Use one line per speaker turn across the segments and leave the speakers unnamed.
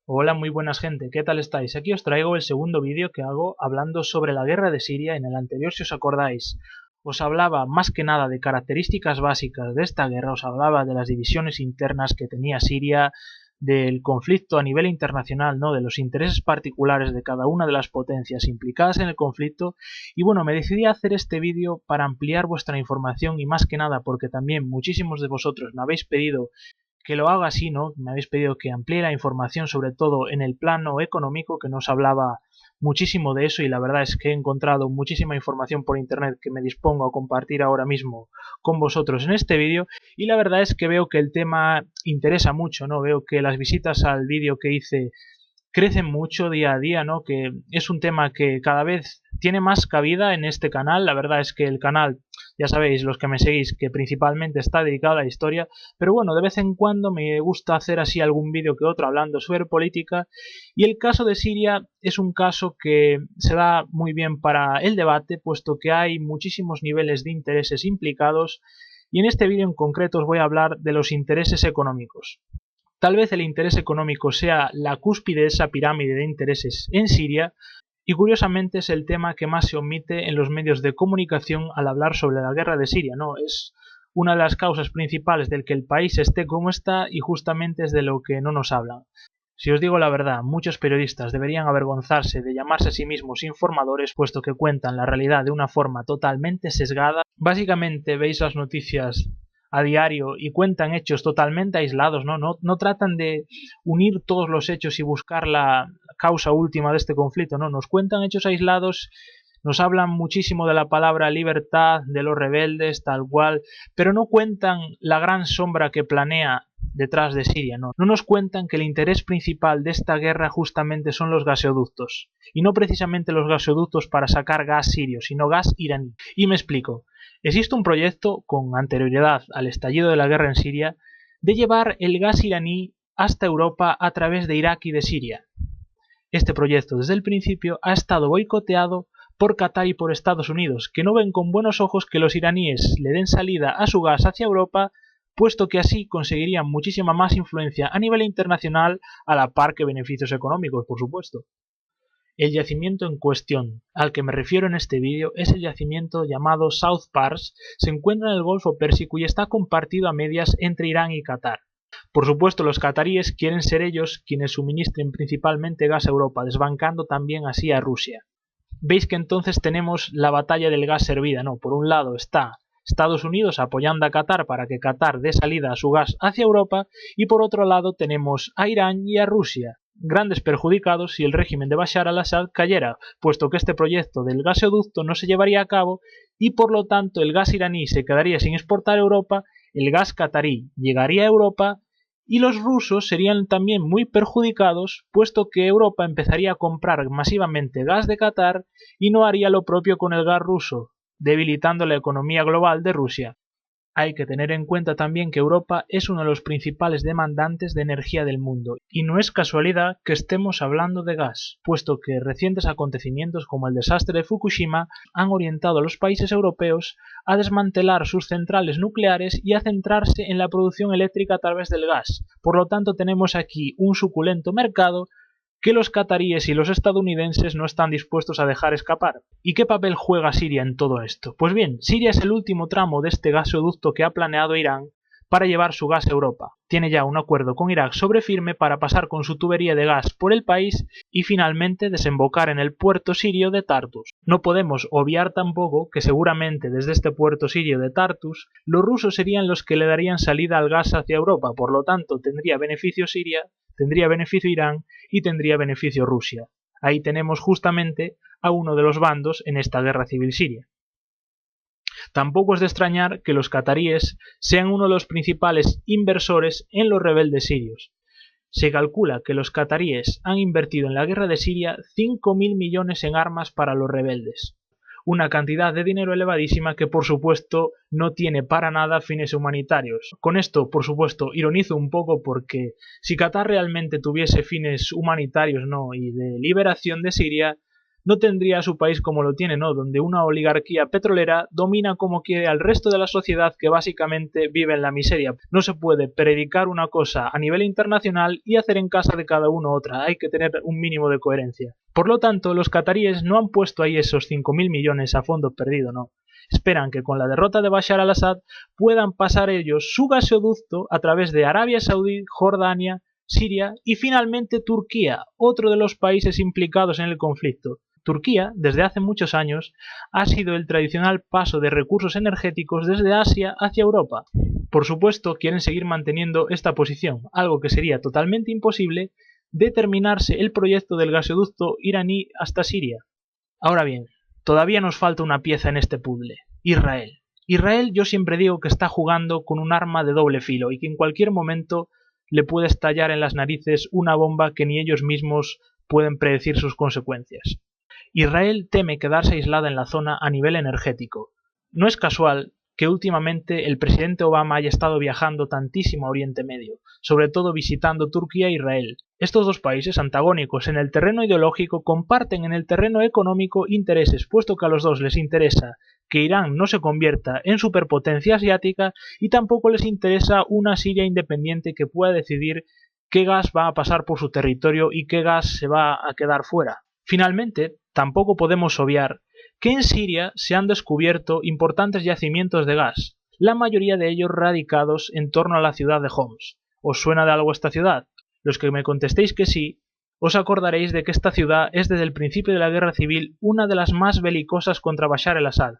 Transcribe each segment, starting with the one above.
Hola, muy buenas gente, ¿qué tal estáis? Aquí os traigo el segundo vídeo que hago hablando sobre la guerra de Siria. En el anterior, si os acordáis, os hablaba más que nada de características básicas de esta guerra, os hablaba de las divisiones internas que tenía Siria, del conflicto a nivel internacional, ¿no? De los intereses particulares de cada una de las potencias implicadas en el conflicto. Y bueno, me decidí a hacer este vídeo para ampliar vuestra información y más que nada porque también muchísimos de vosotros me habéis pedido que lo haga así, ¿no? Me habéis pedido que amplíe la información, sobre todo en el plano económico, que nos hablaba muchísimo de eso y la verdad es que he encontrado muchísima información por internet que me dispongo a compartir ahora mismo con vosotros en este vídeo y la verdad es que veo que el tema interesa mucho, ¿no? Veo que las visitas al vídeo que hice crecen mucho día a día, ¿no? Que es un tema que cada vez tiene más cabida en este canal. La verdad es que el canal, ya sabéis, los que me seguís, que principalmente está dedicado a la historia, pero bueno, de vez en cuando me gusta hacer así algún vídeo que otro hablando sobre política, y el caso de Siria es un caso que se da muy bien para el debate, puesto que hay muchísimos niveles de intereses implicados, y en este vídeo en concreto os voy a hablar de los intereses económicos. Tal vez el interés económico sea la cúspide de esa pirámide de intereses en Siria y curiosamente es el tema que más se omite en los medios de comunicación al hablar sobre la guerra de Siria, ¿no? Es una de las causas principales del que el país esté como está y justamente es de lo que no nos hablan. Si os digo la verdad, muchos periodistas deberían avergonzarse de llamarse a sí mismos informadores, puesto que cuentan la realidad de una forma totalmente sesgada. Básicamente veis las noticias a diario y cuentan hechos totalmente aislados, no tratan de unir todos los hechos y buscar la causa última de este conflicto, no, nos cuentan hechos aislados, nos hablan muchísimo de la palabra libertad, de los rebeldes, tal cual, pero no cuentan la gran sombra que planea detrás de Siria, no nos cuentan que el interés principal de esta guerra justamente son los gasoductos, y no precisamente los gasoductos para sacar gas sirio, sino gas iraní. Y me explico. Existe un proyecto, con anterioridad al estallido de la guerra en Siria, de llevar el gas iraní hasta Europa a través de Irak y de Siria. Este proyecto desde el principio ha estado boicoteado por Qatar y por Estados Unidos, que no ven con buenos ojos que los iraníes le den salida a su gas hacia Europa, puesto que así conseguirían muchísima más influencia a nivel internacional a la par que beneficios económicos, por supuesto. El yacimiento en cuestión, al que me refiero en este vídeo, es el yacimiento llamado South Pars, se encuentra en el Golfo Pérsico y está compartido a medias entre Irán y Qatar. Por supuesto, los cataríes quieren ser ellos quienes suministren principalmente gas a Europa, desbancando también así a Rusia. Veis que entonces tenemos la batalla del gas servida, ¿no? Por un lado está Estados Unidos apoyando a Qatar para que Qatar dé salida a su gas hacia Europa y por otro lado tenemos a Irán y a Rusia, grandes perjudicados si el régimen de Bashar al-Assad cayera, puesto que este proyecto del gasoducto no se llevaría a cabo y por lo tanto el gas iraní se quedaría sin exportar a Europa, el gas qatarí llegaría a Europa y los rusos serían también muy perjudicados, puesto que Europa empezaría a comprar masivamente gas de Qatar y no haría lo propio con el gas ruso, debilitando la economía global de Rusia. Hay que tener en cuenta también que Europa es uno de los principales demandantes de energía del mundo, y no es casualidad que estemos hablando de gas, puesto que recientes acontecimientos como el desastre de Fukushima han orientado a los países europeos a desmantelar sus centrales nucleares y a centrarse en la producción eléctrica a través del gas. Por lo tanto, tenemos aquí un suculento mercado que los cataríes y los estadounidenses no están dispuestos a dejar escapar. ¿Y qué papel juega Siria en todo esto? Pues bien, Siria es el último tramo de este gasoducto que ha planeado Irán para llevar su gas a Europa. Tiene ya un acuerdo con Irak sobre firme para pasar con su tubería de gas por el país y finalmente desembocar en el puerto sirio de Tartus. No podemos obviar tampoco que seguramente desde este puerto sirio de Tartus los rusos serían los que le darían salida al gas hacia Europa, por lo tanto tendría beneficio Siria, tendría beneficio Irán y tendría beneficio Rusia. Ahí tenemos justamente a uno de los bandos en esta guerra civil siria. Tampoco es de extrañar que los cataríes sean uno de los principales inversores en los rebeldes sirios. Se calcula que los cataríes han invertido en la guerra de Siria 5.000 millones en armas para los rebeldes. Una cantidad de dinero elevadísima que por supuesto no tiene para nada fines humanitarios. Con esto por supuesto ironizo un poco porque si Qatar realmente tuviese fines humanitarios y de liberación de Siria, no tendría a su país como lo tiene, ¿no? Donde una oligarquía petrolera domina como quiere al resto de la sociedad que básicamente vive en la miseria. No se puede predicar una cosa a nivel internacional y hacer en casa de cada uno otra. Hay que tener un mínimo de coherencia. Por lo tanto, los cataríes no han puesto ahí esos 5.000 millones a fondo perdido, no. Esperan que con la derrota de Bashar al-Assad puedan pasar ellos su gasoducto a través de Arabia Saudí, Jordania, Siria y finalmente Turquía, otro de los países implicados en el conflicto. Turquía, desde hace muchos años, ha sido el tradicional paso de recursos energéticos desde Asia hacia Europa. Por supuesto, quieren seguir manteniendo esta posición, algo que sería totalmente imposible de terminarse el proyecto del gasoducto iraní hasta Siria. Ahora bien, todavía nos falta una pieza en este puzzle: Israel. Israel, yo siempre digo que está jugando con un arma de doble filo y que en cualquier momento le puede estallar en las narices una bomba que ni ellos mismos pueden predecir sus consecuencias. Israel teme quedarse aislada en la zona a nivel energético. No es casual que últimamente el presidente Obama haya estado viajando tantísimo a Oriente Medio, sobre todo visitando Turquía e Israel. Estos dos países antagónicos en el terreno ideológico comparten en el terreno económico intereses, puesto que a los dos les interesa que Irán no se convierta en superpotencia asiática y tampoco les interesa una Siria independiente que pueda decidir qué gas va a pasar por su territorio y qué gas se va a quedar fuera. Finalmente, tampoco podemos obviar que en Siria se han descubierto importantes yacimientos de gas, la mayoría de ellos radicados en torno a la ciudad de Homs. ¿Os suena de algo esta ciudad? Los que me contestéis que sí, os acordaréis de que esta ciudad es desde el principio de la guerra civil una de las más belicosas contra Bashar al-Assad.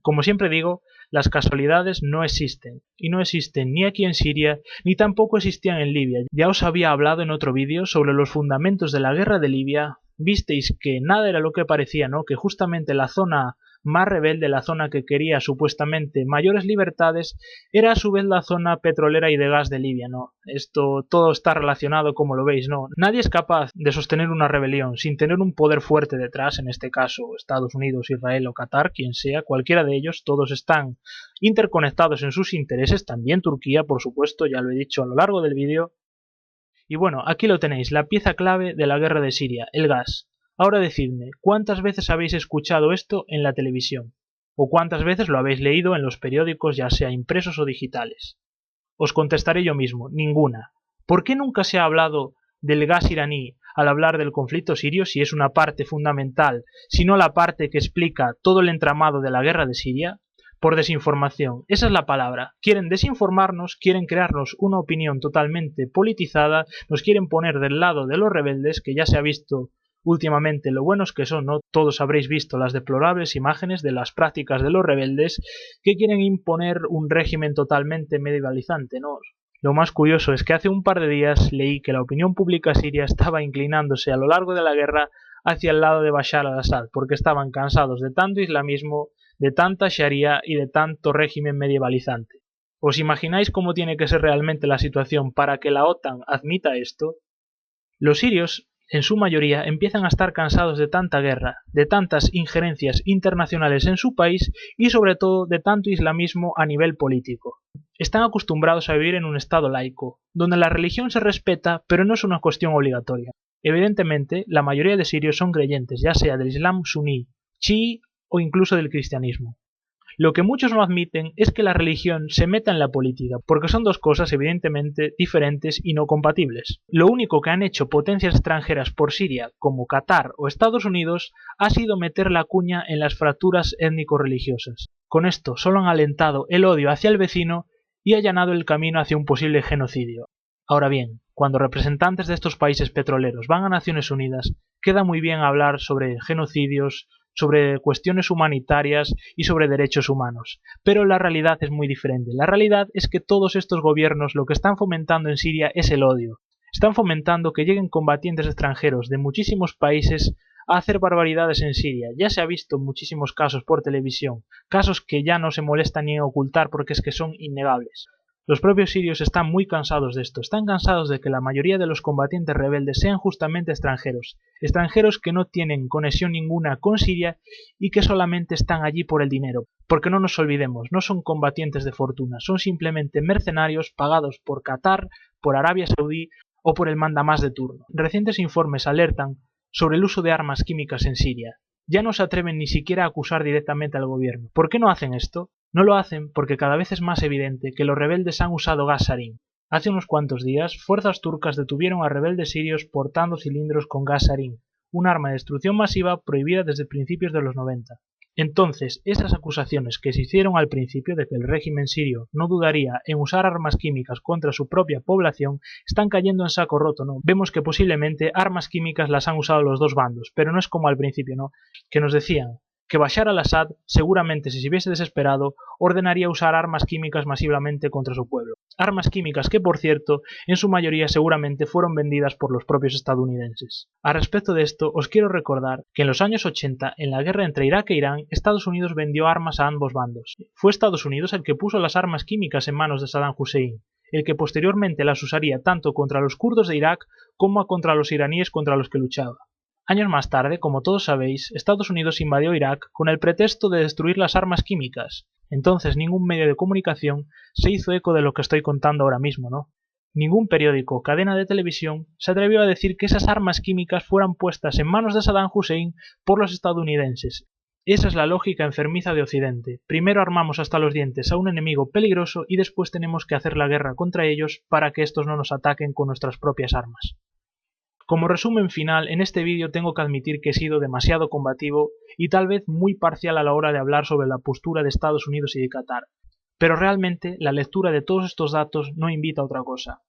Como siempre digo, las casualidades no existen, y no existen ni aquí en Siria, ni tampoco existían en Libia. Ya os había hablado en otro vídeo sobre los fundamentos de la guerra de Libia. Visteis que nada era lo que parecía, ¿no? Que justamente la zona más rebelde, la zona que quería supuestamente mayores libertades, era a su vez la zona petrolera y de gas de Libia, ¿no? Esto todo está relacionado, como lo veis, ¿no? Nadie es capaz de sostener una rebelión sin tener un poder fuerte detrás, en este caso Estados Unidos, Israel o Qatar, quien sea, cualquiera de ellos, todos están interconectados en sus intereses, también Turquía, por supuesto, ya lo he dicho a lo largo del vídeo. Y bueno, aquí lo tenéis, la pieza clave de la guerra de Siria, el gas. Ahora decidme, ¿cuántas veces habéis escuchado esto en la televisión? ¿O cuántas veces lo habéis leído en los periódicos, ya sea impresos o digitales? Os contestaré yo mismo, ninguna. ¿Por qué nunca se ha hablado del gas iraní al hablar del conflicto sirio si es una parte fundamental, sino la parte que explica todo el entramado de la guerra de Siria? Por desinformación, esa es la palabra. Quieren desinformarnos, quieren crearnos una opinión totalmente politizada, nos quieren poner del lado de los rebeldes, que ya se ha visto últimamente lo buenos que son, ¿no? Todos habréis visto las deplorables imágenes de las prácticas de los rebeldes que quieren imponer un régimen totalmente medievalizante, ¿no? Lo más curioso es que hace un par de días leí que la opinión pública siria estaba inclinándose a lo largo de la guerra hacia el lado de Bashar al-Assad, porque estaban cansados de tanto islamismo, de tanta sharia y de tanto régimen medievalizante. ¿Os imagináis cómo tiene que ser realmente la situación para que la OTAN admita esto? Los sirios, en su mayoría, empiezan a estar cansados de tanta guerra, de tantas injerencias internacionales en su país y sobre todo de tanto islamismo a nivel político. Están acostumbrados a vivir en un estado laico, donde la religión se respeta pero no es una cuestión obligatoria. Evidentemente, la mayoría de sirios son creyentes, ya sea del Islam suní, chií o incluso del cristianismo. Lo que muchos no admiten es que la religión se meta en la política, porque son dos cosas evidentemente diferentes y no compatibles. Lo único que han hecho potencias extranjeras por Siria, como Qatar o Estados Unidos, ha sido meter la cuña en las fracturas étnico-religiosas. Con esto solo han alentado el odio hacia el vecino y allanado el camino hacia un posible genocidio. Ahora bien, cuando representantes de estos países petroleros van a Naciones Unidas, queda muy bien hablar sobre genocidios, sobre cuestiones humanitarias y sobre derechos humanos. Pero la realidad es muy diferente. La realidad es que todos estos gobiernos lo que están fomentando en Siria es el odio. Están fomentando que lleguen combatientes extranjeros de muchísimos países a hacer barbaridades en Siria. Ya se ha visto muchísimos casos por televisión, casos que ya no se molestan ni en ocultar porque es que son innegables. Los propios sirios están muy cansados de esto, están cansados de que la mayoría de los combatientes rebeldes sean justamente extranjeros, extranjeros que no tienen conexión ninguna con Siria y que solamente están allí por el dinero. Porque no nos olvidemos, no son combatientes de fortuna, son simplemente mercenarios pagados por Qatar, por Arabia Saudí o por el mandamás de turno. Recientes informes alertan sobre el uso de armas químicas en Siria. Ya no se atreven ni siquiera a acusar directamente al gobierno. ¿Por qué no hacen esto? No lo hacen porque cada vez es más evidente que los rebeldes han usado gas sarín. Hace unos cuantos días, fuerzas turcas detuvieron a rebeldes sirios portando cilindros con gas sarín, un arma de destrucción masiva prohibida desde principios de los 90. Entonces, esas acusaciones que se hicieron al principio de que el régimen sirio no dudaría en usar armas químicas contra su propia población están cayendo en saco roto, ¿no? Vemos que posiblemente armas químicas las han usado los dos bandos, pero no es como al principio, ¿no? Que nos decían que Bashar al-Assad seguramente si se hubiese desesperado ordenaría usar armas químicas masivamente contra su pueblo. Armas químicas que, por cierto, en su mayoría seguramente fueron vendidas por los propios estadounidenses. A respecto de esto, os quiero recordar que en los años 80, en la guerra entre Irak e Irán, Estados Unidos vendió armas a ambos bandos. Fue Estados Unidos el que puso las armas químicas en manos de Saddam Hussein, el que posteriormente las usaría tanto contra los kurdos de Irak como contra los iraníes contra los que luchaba. Años más tarde, como todos sabéis, Estados Unidos invadió Irak con el pretexto de destruir las armas químicas. Entonces ningún medio de comunicación se hizo eco de lo que estoy contando ahora mismo, ¿no? Ningún periódico o cadena de televisión se atrevió a decir que esas armas químicas fueran puestas en manos de Saddam Hussein por los estadounidenses. Esa es la lógica enfermiza de Occidente. Primero armamos hasta los dientes a un enemigo peligroso y después tenemos que hacer la guerra contra ellos para que estos no nos ataquen con nuestras propias armas. Como resumen final, en este vídeo tengo que admitir que he sido demasiado combativo y tal vez muy parcial a la hora de hablar sobre la postura de Estados Unidos y de Qatar, pero realmente la lectura de todos estos datos no invita a otra cosa.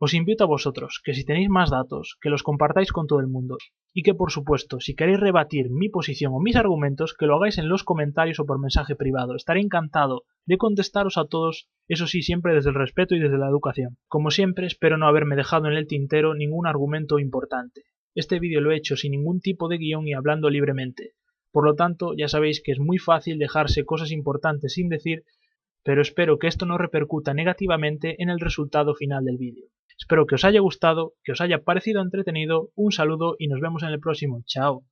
Os invito a vosotros, que si tenéis más datos, que los compartáis con todo el mundo, y que por supuesto, si queréis rebatir mi posición o mis argumentos, que lo hagáis en los comentarios o por mensaje privado. Estaré encantado de contestaros a todos, eso sí, siempre desde el respeto y desde la educación. Como siempre, espero no haberme dejado en el tintero ningún argumento importante. Este vídeo lo he hecho sin ningún tipo de guión y hablando libremente. Por lo tanto, ya sabéis que es muy fácil dejarse cosas importantes sin decir, pero espero que esto no repercuta negativamente en el resultado final del vídeo. Espero que os haya gustado, que os haya parecido entretenido, un saludo y nos vemos en el próximo. ¡Chao!